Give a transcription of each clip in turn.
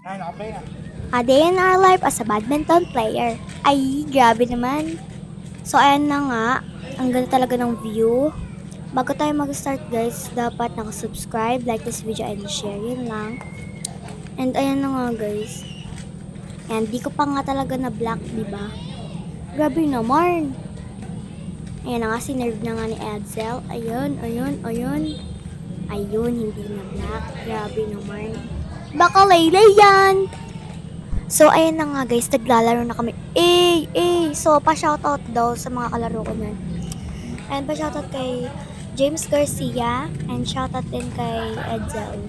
A day in our life as a badminton player. Ay, grabe naman. So, ayan na nga. Ang ganda talaga ng view. Bago tayo mag-start guys, dapat nakasubscribe, like this video, and share. Yun lang. And ayan na nga guys. Ayan, di ko pa nga talaga na black, diba? Grabe naman. Ayan na nga, sinerve na nga ni Edsel. Ayun. Ayun, hindi na black. Grabe naman. Baka laylay yan. So, ayan na nga guys, naglalaro na kami. So, pa-shoutout daw sa mga kalaro ko nun. And pa-shoutout kay James Garcia. And shoutout din kay Edsel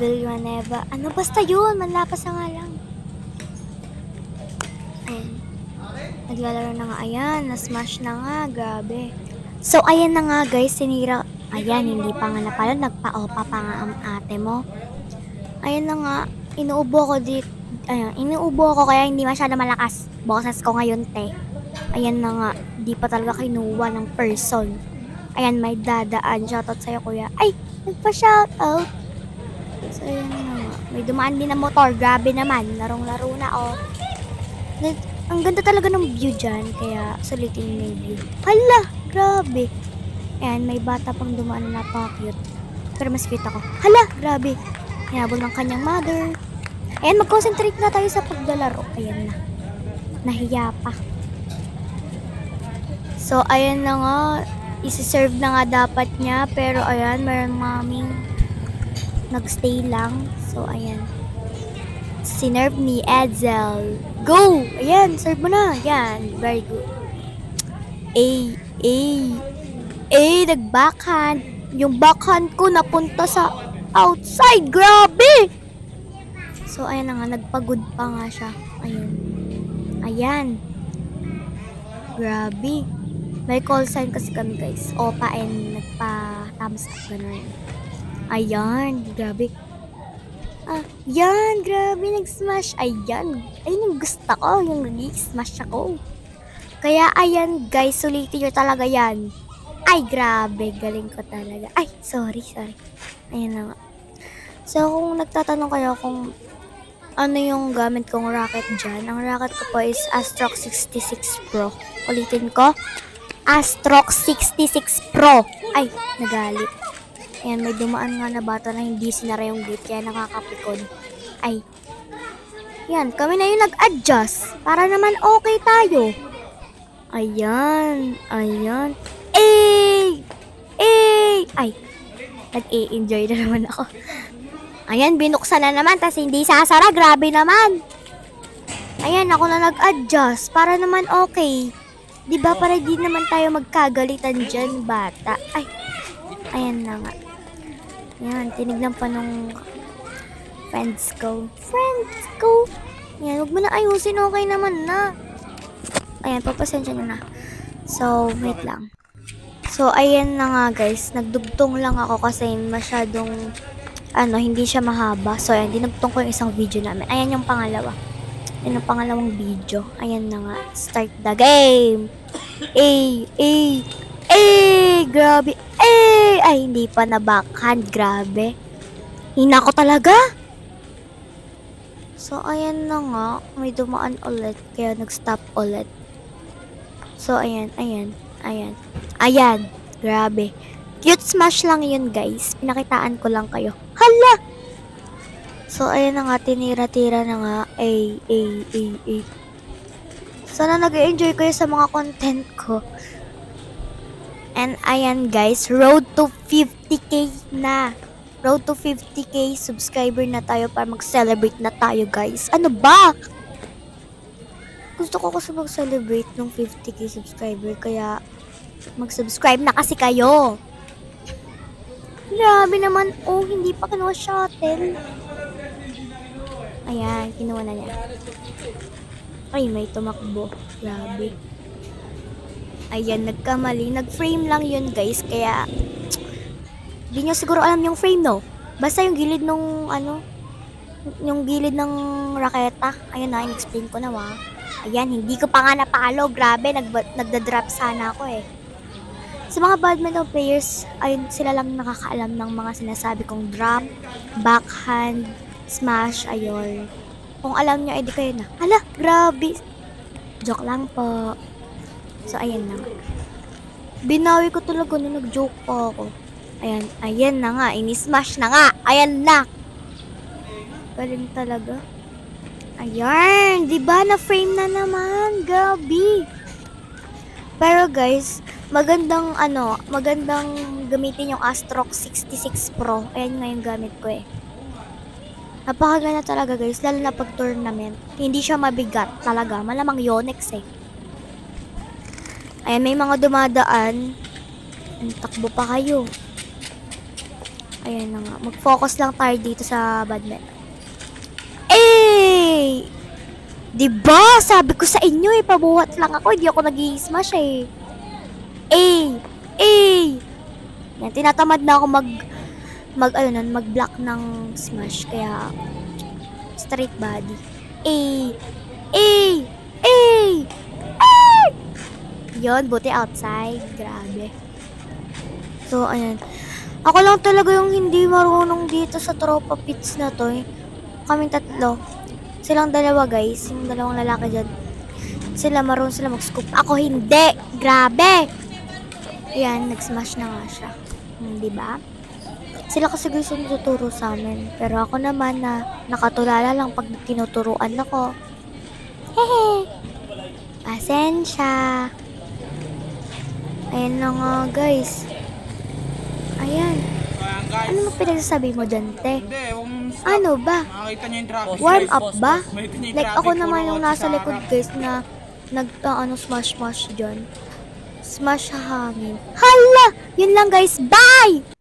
Villanueva. Ano, basta yun, manlapas na nga lang. Ayan. Naglalaro na nga, ayan, na-smash na nga, grabe. So, ayan na nga guys, sinira, ayan, hindi pa nga napalo, nagpa-opa pa nga ang ate mo. Ayan na nga, inuubo ko dito, ayan, inuubo ko kaya hindi masyado malakas. Boses ko ngayon, te. Ayan na nga, di pa talaga kinuha ng person. Ayan, may dadaan, shoutout sa'yo kuya. Ay, nagpa-shoutout. So, ayan na nga, may dumaan din na motor, grabe naman, larong-laro na, oh. Ang ganda talaga ng view dyan, kaya sulitin mo yung view. Hala, grabe. Ayan, may bata pang dumaan na napaka-cute. Pero mas cute ako. Hala, grabe. Hinabol ng kanyang mother. Ayan, mag-concentrate na tayo sa paglalaro. Ayan na. Nahiya pa. So, ayan na nga. Isi-serve na nga dapat niya. Pero ayan, mayroon maming nagstay lang. So, ayan. Sinerve ni Edsel. Go! Ayan, serve mo na. Ayan, very good. Nag-backhand. Yung backhand ko napunta sa outside. Grabe! So, ayan na nga. Nagpagod pa nga siya. Ayan. Grabe. May call sign kasi kami guys. Opa and nagpa-thumbs up. Ganun. Ayan. Grabe. Yan, grabe, nag-smash. Ayan, yung gusto ko, yung nag-smash ako. Kaya, ayan, guys, sulitin nyo talaga yan. Ay, grabe, galing ko talaga. Ay, sorry. Ayan na nga. So, kung nagtatanong kayo kung ano yung gamit kong racket dyan, ang racket ko po is Astrox 66 Pro. Ulitin ko, Astrox 66 Pro. Ay, nagalit. Ayan, may dumaan nga na bata na hindi sinara yung gate kaya nakakapikon. Ay. Yan, kami na yung nag-adjust para naman okay tayo. Ayan. Ay, nag-i-enjoy na naman ako. Ayan, binuksan na naman tas hindi sasara. Grabe naman. Ayan, ako na nag-adjust para naman okay. Diba para di naman tayo magkagalitan dyan, bata. Ay, ayan na nga. Yan, tinignan pa nung friends ko. Yan, huwag mo na ayusin, okay naman na. Ayan, papasensya na. So, wait lang. So, ayan na nga guys. Nagdugtong lang ako kasi masyadong, hindi siya mahaba. So, ayan, dinugtong ko yung isang video namin. Ayan yung pangalawa. Ayan yung pangalawang video. Ayan na nga. Start the game. Grabe. Ay, hindi pa na backhand. Grabe. Hina ko talaga. So, ayan na nga. May dumaan ulit. Kaya nag-stop ulit. So, ayan. Grabe. Cute smash lang yun, guys. Pinakitaan ko lang kayo. Hala! So, ayan na nga. Tinira-tira na nga. Sana nag-enjoy kayo sa mga content ko. And ayan guys, road to 50k na. Road to 50k subscriber na tayo para mag-celebrate na tayo guys. Ano ba? Gusto ko kasi mag-celebrate ng 50k subscriber kaya mag-subscribe na kasi kayo. Grabe naman. Oh, hindi pa kinuha shuttle. Ayan, kinuha na niya. Ay, may tumakbo. Grabe. Ayan, nagkamali. Nag-frame lang yun, guys. Kaya, di nyo siguro alam yung frame, no? Basta yung gilid nung, yung gilid ng raketa. Ayan na, in-explain ko na, Ayan, hindi ko pa nga napalo. Grabe, nagda-drop sana ako, eh. Sa mga badminton players, ayun, sila lang nakakaalam ng mga sinasabi kong drop, backhand, Smash, ayun. Kung alam nyo, edi kayo na. Hala, grabe. Joke lang po. So, ayan na nga. Binawi ko talaga nung nag-joke pa ako. Ayan na nga. Ini-smash na nga. Ayan na. Galing talaga. Ayan. Diba? Na-frame na naman. Gabi. Pero guys, magandang gamitin yung Astrox 66 Pro. Ayan nga yung gamit ko eh. Napakaganda talaga guys, lalo na pag tournament. Hindi siya mabigat talaga. Malamang Yonex eh. Ayan, may mga dumadaan. Takbo pa kayo. Ayan na nga. Mag-focus lang tayo dito sa badminton. Eh! Diba? Sabi ko sa inyo eh, pabuhat lang ako. Hindi ako nag-i-smash eh. Yan, tinatamad na ako mag-block ng smash. Kaya, straight body. Yun, buti outside. Grabe. So, ayan. Ako lang talaga yung hindi marunong dito sa tropa pits na to eh. Kaming tatlo. Silang dalawa guys. Yung dalawang lalaki dyan. Sila marunong sila mag-scoop. Ako hindi. Grabe. Ayan, nag-smash na nga siya. Diba? Sila kasi gusto tuturo sa amin. Pero ako naman na nakatulala lang pag tinuturuan ako. Hehe. Pasensya. Ayan na nga guys. Ayan. Ano mo pinagsasabi mo dyan, te? Ano ba? Warm up ba? Like ako naman yung nasa likod guys na smash dyan. Smash sa hangin. Hala! Yun lang guys. Bye!